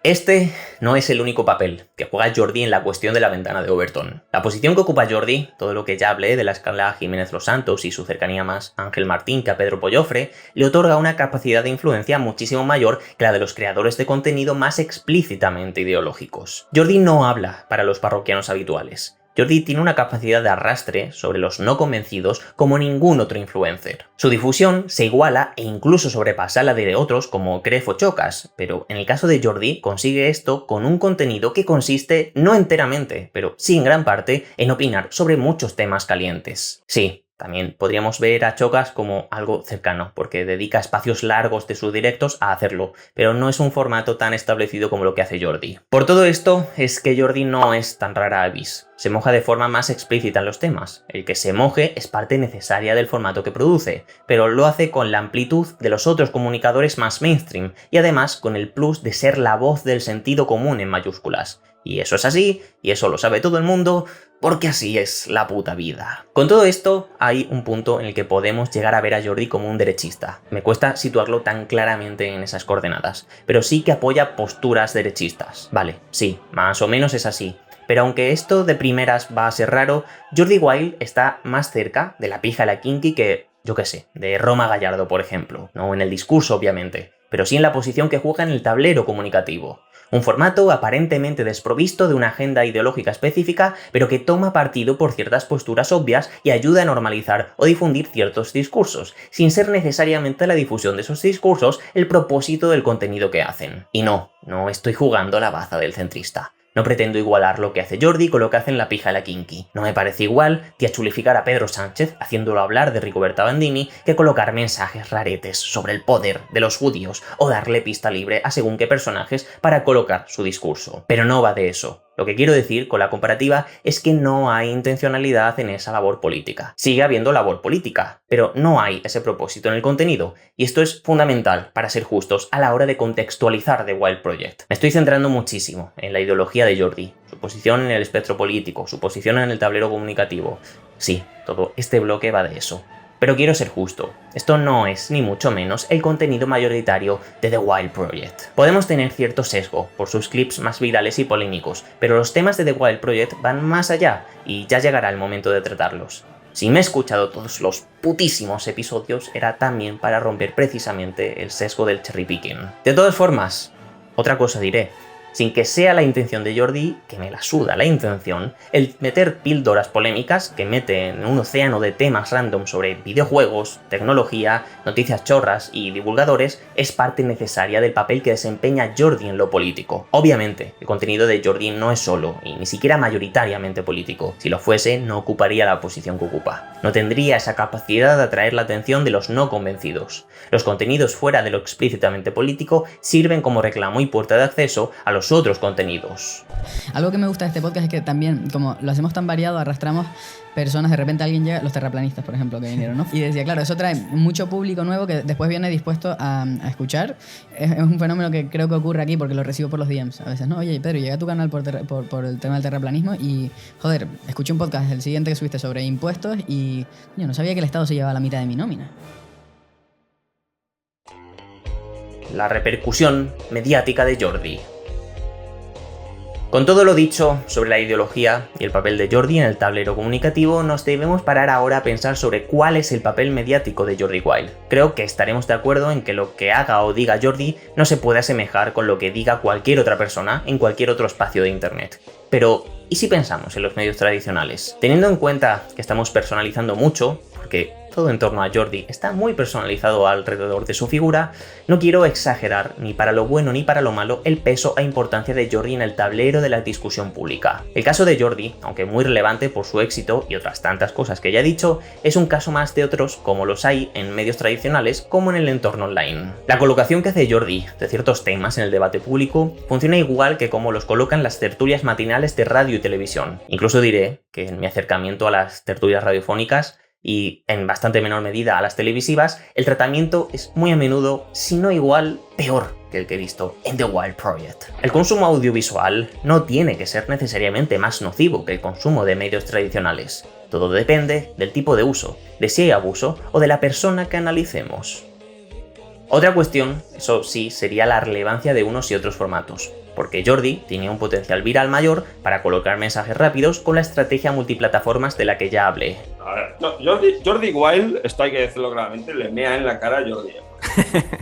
Este no es el único papel que juega Jordi en la cuestión de la ventana de Overton. La posición que ocupa Jordi, todo lo que ya hablé de la escala Jiménez Los Santos y su cercanía más a Ángel Martín que a Pedro Pollofre, le otorga una capacidad de influencia muchísimo mayor que la de los creadores de contenido más explícitamente ideológicos. Jordi no habla para los parroquianos habituales. Jordi tiene una capacidad de arrastre sobre los no convencidos como ningún otro influencer. Su difusión se iguala e incluso sobrepasa la de otros como Cref o Chocas, pero en el caso de Jordi consigue esto con un contenido que consiste no enteramente, pero sí en gran parte, en opinar sobre muchos temas calientes. Sí. También podríamos ver a Chocas como algo cercano, porque dedica espacios largos de sus directos a hacerlo, pero no es un formato tan establecido como lo que hace Jordi. Por todo esto, es que Jordi no es tan rara avis. Se moja de forma más explícita en los temas. El que se moje es parte necesaria del formato que produce, pero lo hace con la amplitud de los otros comunicadores más mainstream, y además con el plus de ser la voz del sentido común en mayúsculas. Y eso es así, y eso lo sabe todo el mundo, porque así es la puta vida. Con todo esto, hay un punto en el que podemos llegar a ver a Jordi como un derechista. Me cuesta situarlo tan claramente en esas coordenadas, pero sí que apoya posturas derechistas. Vale, sí, más o menos es así. Pero aunque esto de primeras va a ser raro, Jordi Wild está más cerca de la pija de la kinky que, yo qué sé, de Roma Gallardo, por ejemplo. No en el discurso, obviamente, pero sí en la posición que juega en el tablero comunicativo. Un formato aparentemente desprovisto de una agenda ideológica específica, pero que toma partido por ciertas posturas obvias y ayuda a normalizar o difundir ciertos discursos, sin ser necesariamente la difusión de esos discursos el propósito del contenido que hacen. Y no estoy jugando la baza del centrista. No pretendo igualar lo que hace Jordi con lo que hacen la pija y la kinky. No me parece igual diachulificar a Pedro Sánchez haciéndolo hablar de Rigoberta Bandini que colocar mensajes raretes sobre el poder de los judíos o darle pista libre a según qué personajes para colocar su discurso. Pero no va de eso. Lo que quiero decir con la comparativa es que no hay intencionalidad en esa labor política. Sigue habiendo labor política, pero no hay ese propósito en el contenido, y esto es fundamental para ser justos a la hora de contextualizar The Wild Project. Me estoy centrando muchísimo en la ideología de Jordi, su posición en el espectro político, su posición en el tablero comunicativo. Sí, todo este bloque va de eso. Pero quiero ser justo, esto no es ni mucho menos el contenido mayoritario de The Wild Project. Podemos tener cierto sesgo por sus clips más virales y polémicos, pero los temas de The Wild Project van más allá y ya llegará el momento de tratarlos. Si me he escuchado todos los putísimos episodios era también para romper precisamente el sesgo del cherry picking. De todas formas, otra cosa diré. Sin que sea la intención de Jordi, que me la suda la intención, el meter píldoras polémicas que mete en un océano de temas random sobre videojuegos, tecnología, noticias chorras y divulgadores es parte necesaria del papel que desempeña Jordi en lo político. Obviamente, el contenido de Jordi no es solo, y ni siquiera mayoritariamente político. Si lo fuese, no ocuparía la posición que ocupa. No tendría esa capacidad de atraer la atención de los no convencidos. Los contenidos fuera de lo explícitamente político sirven como reclamo y puerta de acceso a los otros contenidos. Algo que me gusta de este podcast es que también, como lo hacemos tan variado, arrastramos personas, de repente alguien llega, los terraplanistas, por ejemplo, que vinieron, ¿no? Y decía, claro, eso trae mucho público nuevo que después viene dispuesto a escuchar. Es un fenómeno que creo que ocurre aquí porque lo recibo por los DMs a veces, ¿no? Oye, Pedro, llegué a tu canal por el tema del terraplanismo y, joder, escuché un podcast, el siguiente que subiste sobre impuestos y yo no sabía que el Estado se llevaba la mitad de mi nómina. La repercusión mediática de Jordi. Con todo lo dicho sobre la ideología y el papel de Jordi en el tablero comunicativo, nos debemos parar ahora a pensar sobre cuál es el papel mediático de Jordi Wild. Creo que estaremos de acuerdo en que lo que haga o diga Jordi no se puede asemejar con lo que diga cualquier otra persona en cualquier otro espacio de internet. Pero, ¿y si pensamos en los medios tradicionales? Teniendo en cuenta que estamos personalizando mucho, porque todo en torno a Jordi está muy personalizado alrededor de su figura, no quiero exagerar ni para lo bueno ni para lo malo el peso e importancia de Jordi en el tablero de la discusión pública. El caso de Jordi, aunque muy relevante por su éxito y otras tantas cosas que ya he dicho, es un caso más de otros como los hay en medios tradicionales como en el entorno online. La colocación que hace Jordi de ciertos temas en el debate público funciona igual que como los colocan las tertulias matinales de radio y televisión. Incluso diré que en mi acercamiento a las tertulias radiofónicas y en bastante menor medida a las televisivas, el tratamiento es muy a menudo, si no igual, peor que el que he visto en The Wild Project. El consumo audiovisual no tiene que ser necesariamente más nocivo que el consumo de medios tradicionales. Todo depende del tipo de uso, de si hay abuso o de la persona que analicemos. Otra cuestión, eso sí, sería la relevancia de unos y otros formatos, porque Jordi tenía un potencial viral mayor para colocar mensajes rápidos con la estrategia multiplataformas de la que ya hablé. A ver, no, Jordi Wild, esto hay que decirlo claramente, le mea en la cara a Jordi.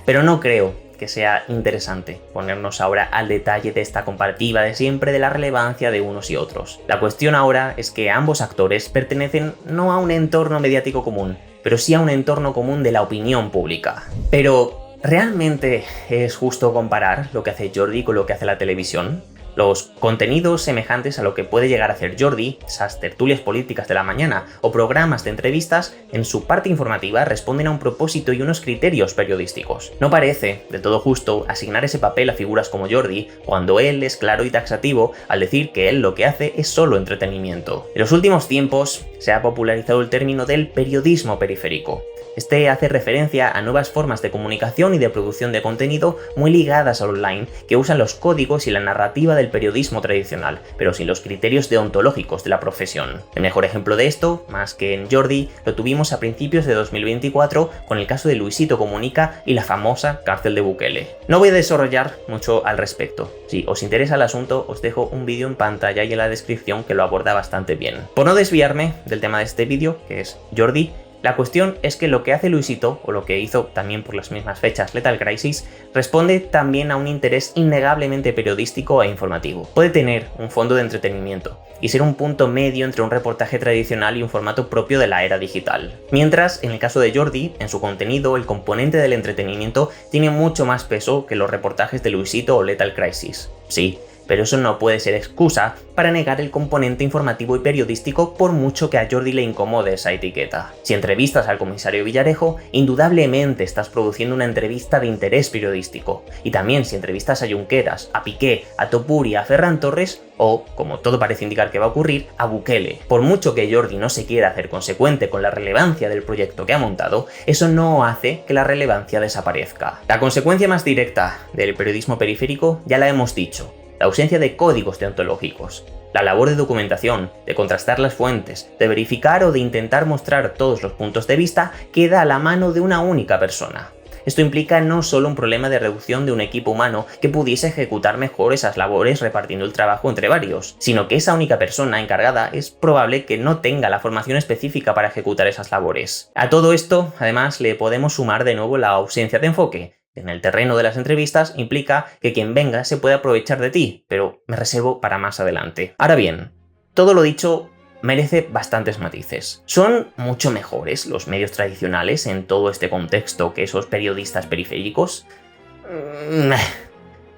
Pero no creo que sea interesante ponernos ahora al detalle de esta comparativa de siempre de la relevancia de unos y otros. La cuestión ahora es que ambos actores pertenecen no a un entorno mediático común, pero sí a un entorno común de la opinión pública. Pero, ¿realmente es justo comparar lo que hace Jordi con lo que hace la televisión? Los contenidos semejantes a lo que puede llegar a hacer Jordi, esas tertulias políticas de la mañana o programas de entrevistas, en su parte informativa responden a un propósito y unos criterios periodísticos. No parece del todo justo asignar ese papel a figuras como Jordi cuando él es claro y taxativo al decir que él lo que hace es solo entretenimiento. En los últimos tiempos se ha popularizado el término del periodismo periférico. Este hace referencia a nuevas formas de comunicación y de producción de contenido muy ligadas al online, que usan los códigos y la narrativa del periodismo tradicional, pero sin los criterios deontológicos de la profesión. El mejor ejemplo de esto, más que en Jordi, lo tuvimos a principios de 2024 con el caso de Luisito Comunica y la famosa cárcel de Bukele. No voy a desarrollar mucho al respecto. Si os interesa el asunto, os dejo un vídeo en pantalla y en la descripción que lo aborda bastante bien. Por no desviarme del tema de este vídeo, que es Jordi, la cuestión es que lo que hace Luisito, o lo que hizo también por las mismas fechas Lethal Crisis, responde también a un interés innegablemente periodístico e informativo. Puede tener un fondo de entretenimiento y ser un punto medio entre un reportaje tradicional y un formato propio de la era digital. Mientras, en el caso de Jordi, en su contenido, el componente del entretenimiento tiene mucho más peso que los reportajes de Luisito o Lethal Crisis. Sí, pero eso no puede ser excusa para negar el componente informativo y periodístico por mucho que a Jordi le incomode esa etiqueta. Si entrevistas al comisario Villarejo, indudablemente estás produciendo una entrevista de interés periodístico. Y también si entrevistas a Junqueras, a Piqué, a Topuri, a Ferran Torres o, como todo parece indicar que va a ocurrir, a Bukele. Por mucho que Jordi no se quiera hacer consecuente con la relevancia del proyecto que ha montado, eso no hace que la relevancia desaparezca. La consecuencia más directa del periodismo periférico ya la hemos dicho. La ausencia de códigos deontológicos, la labor de documentación, de contrastar las fuentes, de verificar o de intentar mostrar todos los puntos de vista queda a la mano de una única persona. Esto implica no solo un problema de reducción de un equipo humano que pudiese ejecutar mejor esas labores repartiendo el trabajo entre varios, sino que esa única persona encargada es probable que no tenga la formación específica para ejecutar esas labores. A todo esto, además, le podemos sumar de nuevo la ausencia de enfoque. En el terreno de las entrevistas implica que quien venga se puede aprovechar de ti, pero me reservo para más adelante. Ahora bien, todo lo dicho merece bastantes matices. ¿Son mucho mejores los medios tradicionales en todo este contexto que esos periodistas periféricos?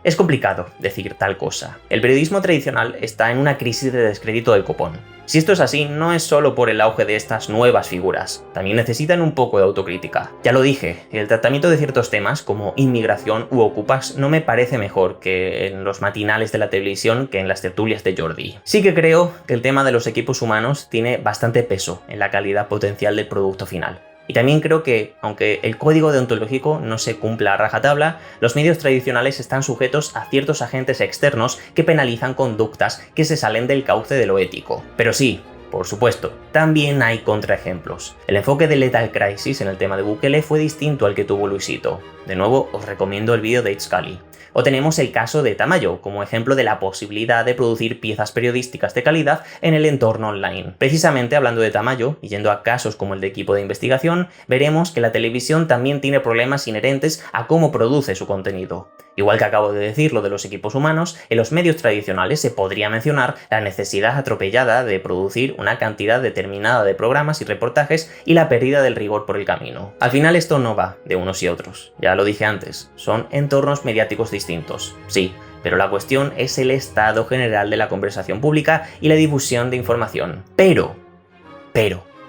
Es complicado decir tal cosa. El periodismo tradicional está en una crisis de descrédito del copón. Si esto es así, no es solo por el auge de estas nuevas figuras, también necesitan un poco de autocrítica. Ya lo dije, el tratamiento de ciertos temas como inmigración u ocupas no me parece mejor que en los matinales de la televisión que en las tertulias de Jordi. Sí que creo que el tema de los equipos humanos tiene bastante peso en la calidad potencial del producto final. Y también creo que, aunque el código deontológico no se cumpla a rajatabla, los medios tradicionales están sujetos a ciertos agentes externos que penalizan conductas que se salen del cauce de lo ético. Pero sí, por supuesto, también hay contraejemplos. El enfoque de Lethal Crisis en el tema de Bukele fue distinto al que tuvo Luisito. De nuevo, os recomiendo el vídeo de Itzcali. O tenemos el caso de Tamayo, como ejemplo de la posibilidad de producir piezas periodísticas de calidad en el entorno online. Precisamente hablando de Tamayo, y yendo a casos como el de Equipo de Investigación, veremos que la televisión también tiene problemas inherentes a cómo produce su contenido. Igual que acabo de decir lo de los equipos humanos, en los medios tradicionales se podría mencionar la necesidad atropellada de producir una cantidad determinada de programas y reportajes y la pérdida del rigor por el camino. Al final esto no va de unos y otros, ya lo dije antes, son entornos mediáticos distintos, sí, pero la cuestión es el estado general de la conversación pública y la difusión de información. Pero,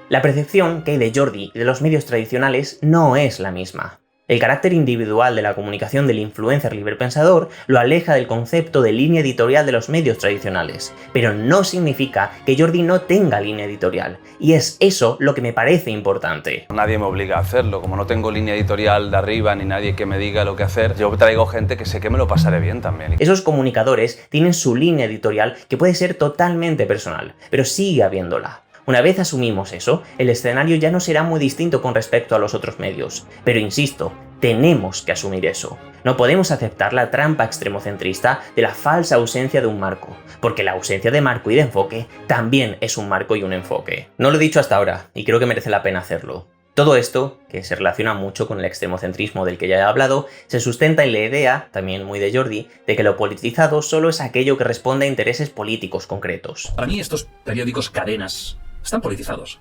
la percepción que hay de Jordi y de los medios tradicionales no es la misma. El carácter individual de la comunicación del influencer librepensador lo aleja del concepto de línea editorial de los medios tradicionales, pero no significa que Jordi no tenga línea editorial, y es eso lo que me parece importante. Nadie me obliga a hacerlo, como no tengo línea editorial de arriba ni nadie que me diga lo que hacer, yo traigo gente que sé que me lo pasaré bien también. Esos comunicadores tienen su línea editorial que puede ser totalmente personal, pero sigue habiéndola. Una vez asumimos eso, el escenario ya no será muy distinto con respecto a los otros medios. Pero insisto, tenemos que asumir eso. No podemos aceptar la trampa extremocentrista de la falsa ausencia de un marco, porque la ausencia de marco y de enfoque también es un marco y un enfoque. No lo he dicho hasta ahora, y creo que merece la pena hacerlo. Todo esto, que se relaciona mucho con el extremocentrismo del que ya he hablado, se sustenta en la idea, también muy de Jordi, de que lo politizado solo es aquello que responde a intereses políticos concretos. Para mí estos periódicos cadenas están politizados.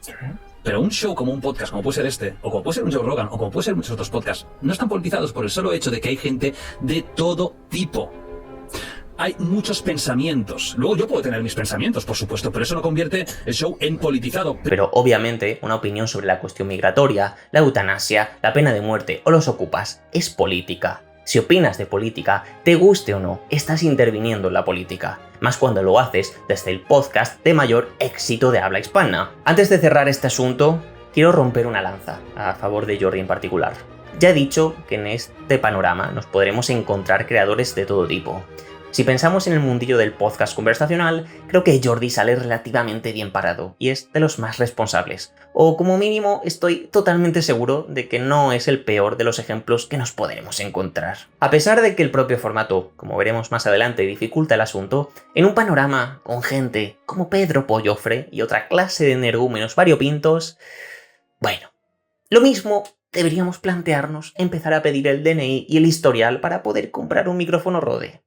Pero un show como un podcast, como puede ser este, o como puede ser un Joe Rogan, o como puede ser muchos otros podcasts, no están politizados por el solo hecho de que hay gente de todo tipo. Hay muchos pensamientos. Luego yo puedo tener mis pensamientos, por supuesto, pero eso no convierte el show en politizado. Pero obviamente una opinión sobre la cuestión migratoria, la eutanasia, la pena de muerte o los ocupas es política. Si opinas de política, te guste o no, estás interviniendo en la política. Más cuando lo haces desde el podcast de mayor éxito de habla hispana. Antes de cerrar este asunto, quiero romper una lanza a favor de Jordi en particular. Ya he dicho que en este panorama nos podremos encontrar creadores de todo tipo. Si pensamos en el mundillo del podcast conversacional, creo que Jordi sale relativamente bien parado y es de los más responsables. O como mínimo estoy totalmente seguro de que no es el peor de los ejemplos que nos podremos encontrar. A pesar de que el propio formato, como veremos más adelante, dificulta el asunto, en un panorama con gente como Pedro Pollofre y otra clase de energúmenos variopintos, bueno, lo mismo deberíamos plantearnos empezar a pedir el DNI y el historial para poder comprar un micrófono Rode.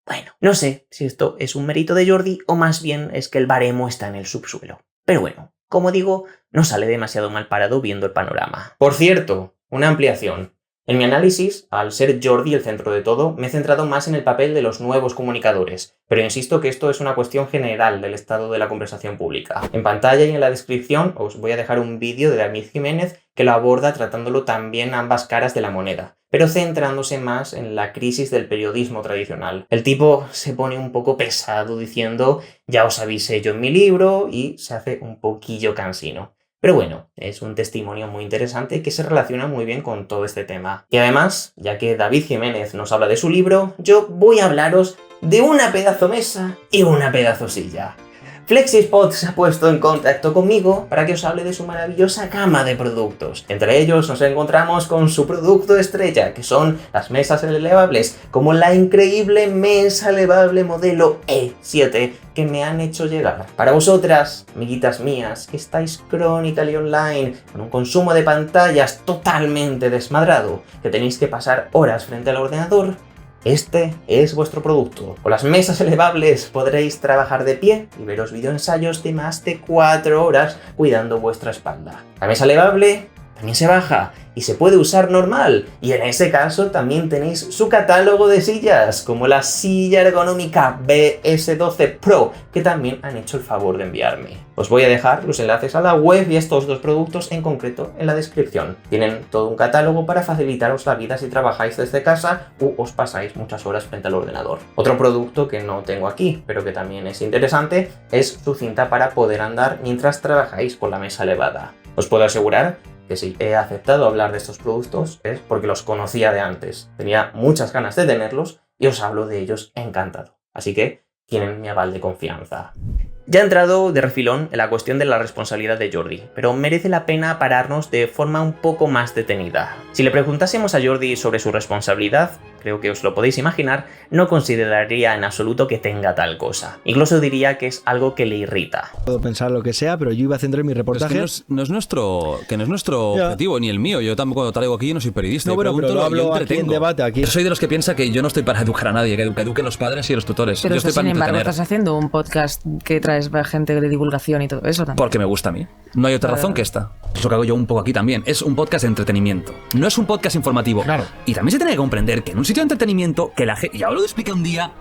Bueno, no sé si esto es un mérito de Jordi o más bien es que el baremo está en el subsuelo. Pero bueno, como digo, no sale demasiado mal parado viendo el panorama. Por cierto, una ampliación. En mi análisis, al ser Jordi el centro de todo, me he centrado más en el papel de los nuevos comunicadores, pero insisto que esto es una cuestión general del estado de la conversación pública. En pantalla y en la descripción os voy a dejar un vídeo de David Jiménez que lo aborda tratándolo también ambas caras de la moneda, pero centrándose más en la crisis del periodismo tradicional. El tipo se pone un poco pesado diciendo «ya os avisé yo en mi libro» y se hace un poquillo cansino. Pero bueno, es un testimonio muy interesante que se relaciona muy bien con todo este tema. Y además, ya que David Jiménez nos habla de su libro, yo voy a hablaros de una pedazo mesa y una pedazo silla. Flexispot se ha puesto en contacto conmigo para que os hable de su maravillosa gama de productos. Entre ellos nos encontramos con su producto estrella, que son las mesas elevables, como la increíble mesa elevable modelo E7 que me han hecho llegar. Para vosotras, amiguitas mías, que estáis chronically online, con un consumo de pantallas totalmente desmadrado, que tenéis que pasar horas frente al ordenador, este es vuestro producto. Con las mesas elevables podréis trabajar de pie y veros videoensayos de más de 4 horas cuidando vuestra espalda. La mesa elevable también se baja y se puede usar normal, y en ese caso también tenéis su catálogo de sillas, como la silla ergonómica BS12 Pro, que también han hecho el favor de enviarme. Os voy a dejar los enlaces a la web y estos dos productos en concreto en la descripción. Tienen todo un catálogo para facilitaros la vida si trabajáis desde casa u os pasáis muchas horas frente al ordenador. Otro producto que no tengo aquí, pero que también es interesante, es su cinta para poder andar mientras trabajáis con la mesa elevada. Os puedo asegurar que si he aceptado hablar de estos productos es porque los conocía de antes. Tenía muchas ganas de tenerlos y os hablo de ellos encantado. Así que tienen mi aval de confianza. Ya he entrado de refilón en la cuestión de la responsabilidad de Jordi, pero merece la pena pararnos de forma un poco más detenida. Si le preguntásemos a Jordi sobre su responsabilidad, creo que os lo podéis imaginar, no consideraría en absoluto que tenga tal cosa. Incluso diría que es algo que le irrita. Puedo pensar lo que sea, pero yo iba a centrar mi reportaje. Pero es que no es nuestro objetivo, ni el mío. Yo tampoco cuando traigo aquí, yo no soy periodista. No, bueno, pero lo hablo aquí en debate. Aquí. Yo soy de los que piensa que yo no estoy para educar a nadie, que eduquen los padres y los tutores. Pero yo estoy para sin embargo, entretener. estás haciendo un podcast que traes gente de divulgación y todo eso también. Porque me gusta a mí. No hay otra razón que esta. Es lo que hago yo un poco aquí también. Es un podcast de entretenimiento. No es un podcast informativo. Claro. Y también se tiene que comprender que en un sitio de entretenimiento, que la gente, ya os lo expliqué un día,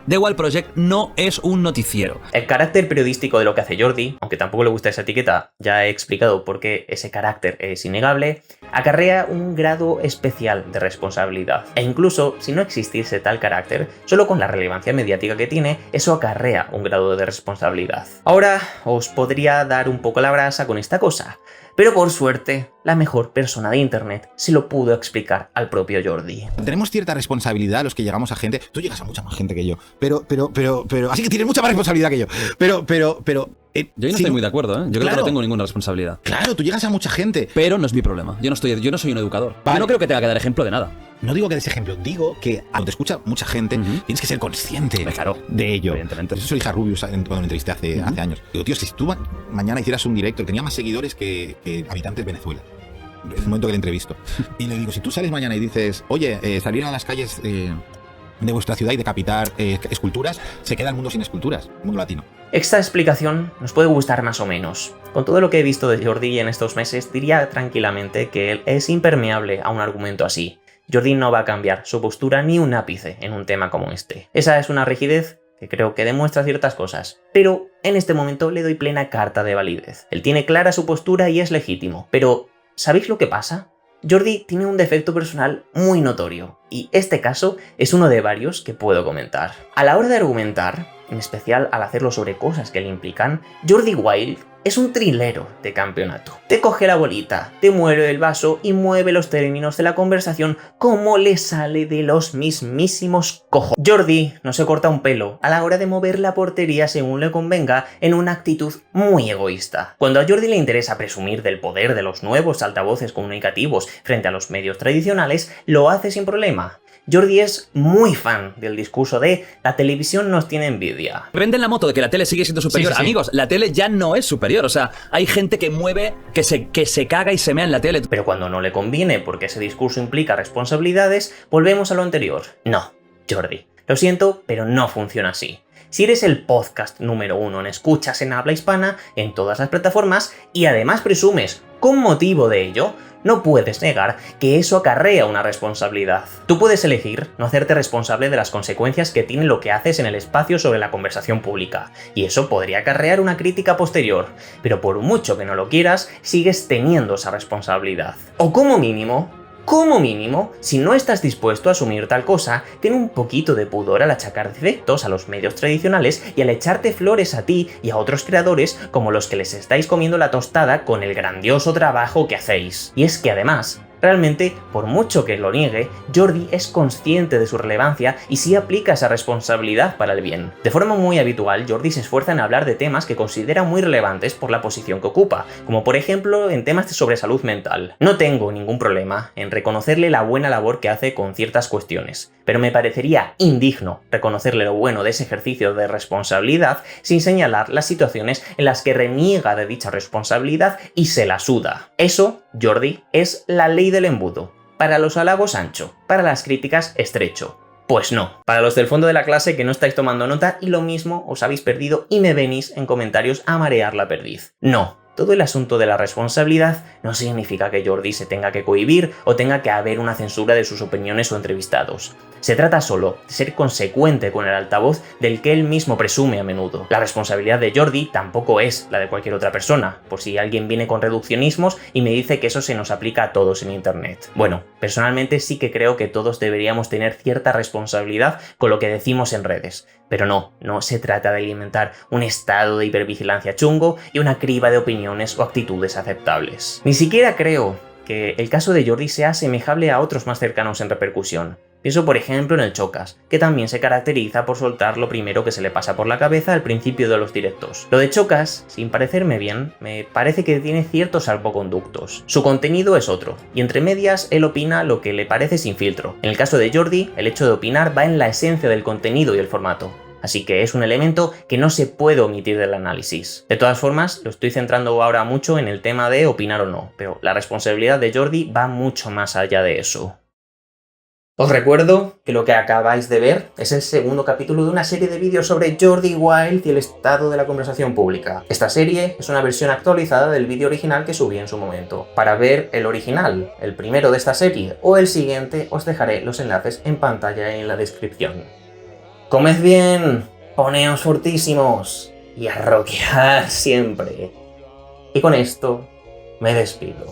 The Wild Project no es un noticiero. El carácter periodístico de lo que hace Jordi, aunque tampoco le gusta esa etiqueta, ya he explicado por qué ese carácter es innegable, acarrea un grado especial de responsabilidad. E incluso si no existiese tal carácter, solo con la relevancia mediática que tiene, eso acarrea un grado de responsabilidad. Ahora os podría dar un poco la brasa con esta cosa, pero por suerte, la mejor persona de internet se lo pudo explicar al propio Jordi. Tenemos cierta responsabilidad los que llegamos a gente. Tú llegas a mucha más gente que yo. Pero, así que tienes mucha más responsabilidad que yo. Pero. Yo no estoy muy de acuerdo, ¿eh? Yo creo que no tengo ninguna responsabilidad. Claro, tú llegas a mucha gente. Pero no es mi problema. Yo no soy un educador. Vale. Yo no creo que tenga que dar ejemplo de nada. No digo que des ejemplo, digo que cuando te escucha mucha gente, tienes que ser consciente de ello. Evidentemente. Eso se lo dije a Rubius cuando lo entrevisté hace años. Digo, tío, si tú mañana hicieras un directo, tenía más seguidores que habitantes de Venezuela. Es el momento que le entrevisto. Y le digo, si tú sales mañana y dices, oye, salir a las calles de vuestra ciudad y decapitar esculturas, se queda el mundo sin esculturas, el mundo latino. Esta explicación nos puede gustar más o menos. Con todo lo que he visto de Jordi en estos meses, diría tranquilamente que él es impermeable a un argumento así. Jordi no va a cambiar su postura ni un ápice en un tema como este. Esa es una rigidez que creo que demuestra ciertas cosas, pero en este momento le doy plena carta de validez. Él tiene clara su postura y es legítimo, pero ¿sabéis lo que pasa? Jordi tiene un defecto personal muy notorio, y este caso es uno de varios que puedo comentar. A la hora de argumentar, en especial al hacerlo sobre cosas que le implican, Jordi Wild es un trilero de campeonato. Te coge la bolita, te mueve el vaso y mueve los términos de la conversación como le sale de los mismísimos cojones. Jordi no se corta un pelo a la hora de mover la portería según le convenga en una actitud muy egoísta. Cuando a Jordi le interesa presumir del poder de los nuevos altavoces comunicativos frente a los medios tradicionales, lo hace sin problema. Jordi es muy fan del discurso de la televisión nos tiene envidia. Venden la moto de que la tele sigue siendo superior. Sí. Amigos, la tele ya no es superior. O sea, hay gente que mueve, que se caga y se mea en la tele. Pero cuando no le conviene porque ese discurso implica responsabilidades, volvemos a lo anterior. No, Jordi, lo siento, pero no funciona así. Si eres el podcast número 1 en escuchas en habla hispana en todas las plataformas y además presumes con motivo de ello, no puedes negar que eso acarrea una responsabilidad. Tú puedes elegir no hacerte responsable de las consecuencias que tiene lo que haces en el espacio sobre la conversación pública, y eso podría acarrear una crítica posterior, pero por mucho que no lo quieras, sigues teniendo esa responsabilidad. O como mínimo, si no estás dispuesto a asumir tal cosa, ten un poquito de pudor al achacar defectos a los medios tradicionales y al echarte flores a ti y a otros creadores como los que les estáis comiendo la tostada con el grandioso trabajo que hacéis. Y es que además, realmente, por mucho que lo niegue, Jordi es consciente de su relevancia y sí aplica esa responsabilidad para el bien. De forma muy habitual, Jordi se esfuerza en hablar de temas que considera muy relevantes por la posición que ocupa, como por ejemplo en temas sobre salud mental. No tengo ningún problema en reconocerle la buena labor que hace con ciertas cuestiones, pero me parecería indigno reconocerle lo bueno de ese ejercicio de responsabilidad sin señalar las situaciones en las que reniega de dicha responsabilidad y se la suda. Eso, Jordi, es la ley del embudo. Para los halagos ancho, para las críticas estrecho. Pues no. Para los del fondo de la clase que no estáis tomando nota y lo mismo os habéis perdido y me venís en comentarios a marear la perdiz. No. Todo el asunto de la responsabilidad no significa que Jordi se tenga que cohibir o tenga que haber una censura de sus opiniones o entrevistados. Se trata solo de ser consecuente con el altavoz del que él mismo presume a menudo. La responsabilidad de Jordi tampoco es la de cualquier otra persona, por si alguien viene con reduccionismos y me dice que eso se nos aplica a todos en internet. Bueno, personalmente sí que creo que todos deberíamos tener cierta responsabilidad con lo que decimos en redes. Pero no se trata de alimentar un estado de hipervigilancia chungo y una criba de opiniones o actitudes aceptables. Ni siquiera creo que el caso de Jordi sea asemejable a otros más cercanos en repercusión. Pienso por ejemplo en el Chocas, que también se caracteriza por soltar lo primero que se le pasa por la cabeza al principio de los directos. Lo de Chocas, sin parecerme bien, me parece que tiene ciertos salvoconductos. Su contenido es otro, y entre medias él opina lo que le parece sin filtro. En el caso de Jordi, el hecho de opinar va en la esencia del contenido y el formato. Así que es un elemento que no se puede omitir del análisis. De todas formas, lo estoy centrando ahora mucho en el tema de opinar o no, pero la responsabilidad de Jordi va mucho más allá de eso. Os recuerdo que lo que acabáis de ver es el segundo capítulo de una serie de vídeos sobre Jordi Wild y el estado de la conversación pública. Esta serie es una versión actualizada del vídeo original que subí en su momento. Para ver el original, el primero de esta serie, o el siguiente, os dejaré los enlaces en pantalla y en la descripción. Comed bien, poneos fortísimos y a rockear siempre. Y con esto me despido.